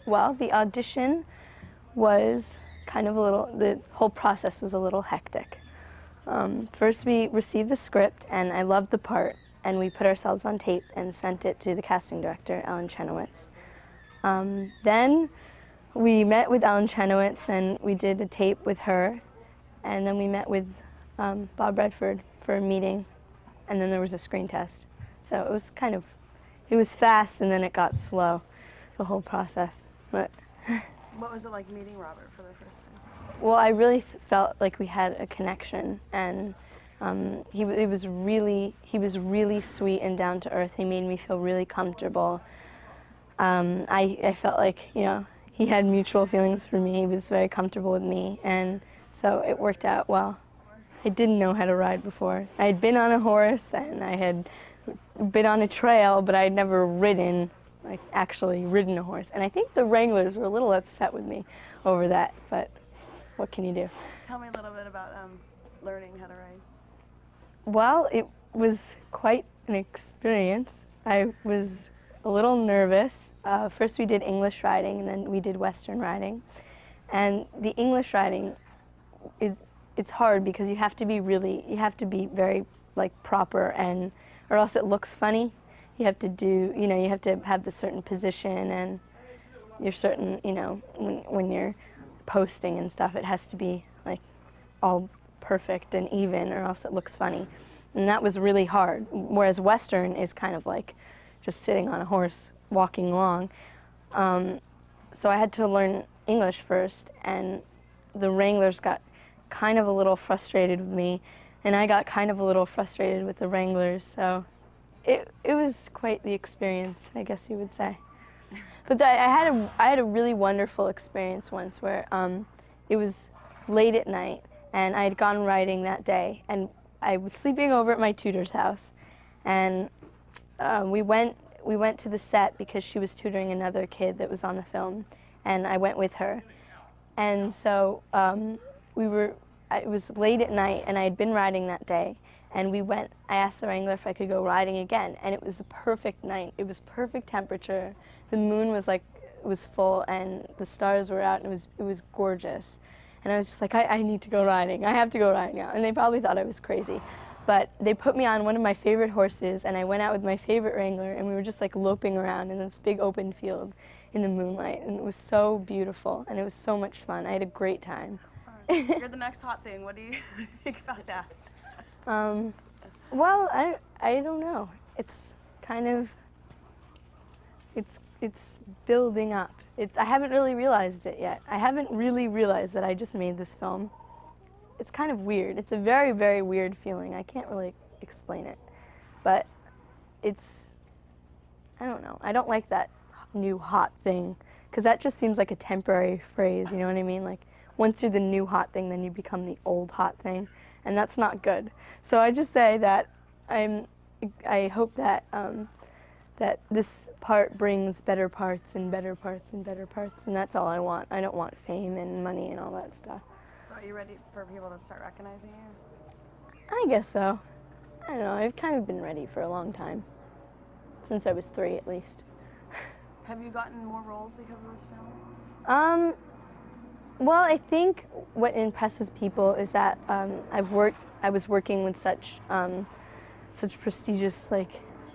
Well, the audition was kind of the whole process was a little hectic. First we received the script, and I loved the part, and we put ourselves on tape and sent it to the casting director, Ellen Chenoweth. Then we met with Ellen Chenoweth, and we did a tape with her, and then we met with Bob Redford for a meeting, and then there was a screen test. So it was it was fast, and then it got slow, the whole process. But what was it like meeting Robert for the first time? well, I really felt like we had a connection, and he was really sweet and down to earth. He made me feel really comfortable. I felt like, you know, he had mutual feelings for me. He was very comfortable with me, and so it worked out well. I didn't know how to ride before. I had been on a horse, and I had been on a trail, but I had never ridden, like actually ridden a horse. And I think the wranglers were a little upset with me over that, but what can you do? Tell me a little bit about learning how to ride. Well, it was quite an experience. I was a little nervous. First we did English riding, and then we did Western riding. And the English riding it's hard because you have to be very like proper, and or else it looks funny. You have to do, you know, you have to have the certain position, and you're certain, you know, when you're posting and stuff, it has to be like all perfect and even, or else it looks funny. And that was really hard. Whereas Western is kind of like just sitting on a horse, walking along. So I had to learn English first, and the wranglers got kind of a little frustrated with me, and I got kind of a little frustrated with the wranglers. So it was quite the experience, I guess you would say. But I had a really wonderful experience once where it was late at night, and I had gone riding that day, and I was sleeping over at my tutor's house, and we went to the set because she was tutoring another kid that was on the film, and I went with her. And so it was late at night, and I had been riding that day, and I asked the wrangler if I could go riding again, and it was a perfect night. It was perfect temperature. The moon was full, and the stars were out, and it was gorgeous. And I was just like, I need to go riding. I have to go riding now. And they probably thought I was crazy. But they put me on one of my favorite horses, and I went out with my favorite wrangler, and we were just like loping around in this big open field in the moonlight, and it was so beautiful, and it was so much fun. I had a great time. You're the next hot thing. What do you think about that? Well, I don't know. It's kind of, it's building up. I haven't really realized it yet. I haven't really realized that I just made this film. It's kind of weird. It's a very, very weird feeling. I can't really explain it. But I don't know. I don't like that new hot thing, because that just seems like a temporary phrase, you know what I mean? Like, once you're the new hot thing, then you become the old hot thing, and that's not good. So I just say that I hope that that this part brings better parts and better parts and better parts, and that's all I want. I don't want fame and money and all that stuff. Are you ready for people to start recognizing you? I guess so. I don't know. I've kind of been ready for a long time, since I was 3 at least. Have you gotten more roles because of this film? Well, I think what impresses people is that I was working with such prestigious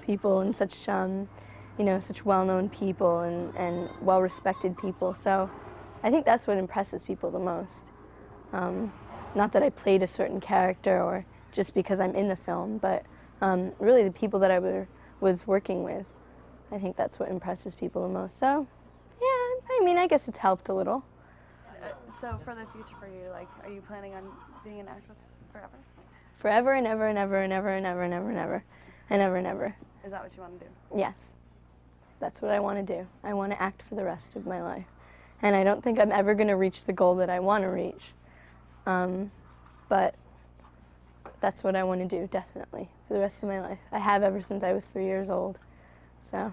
people, and such such well-known people and well-respected people. So I think that's what impresses people the most. Not that I played a certain character or just because I'm in the film, but really the people that I was working with. I think that's what impresses people the most. So, yeah, I mean, I guess it's helped a little. So for the future for you, are you planning on being an actress forever? Forever and ever and ever and ever and ever and ever and ever and ever and ever. Is that what you want to do? Yes. That's what I want to do. I want to act for the rest of my life. And I don't think I'm ever going to reach the goal that I want to reach. But that's what I want to do, definitely, for the rest of my life. I have ever since I was 3 years old. So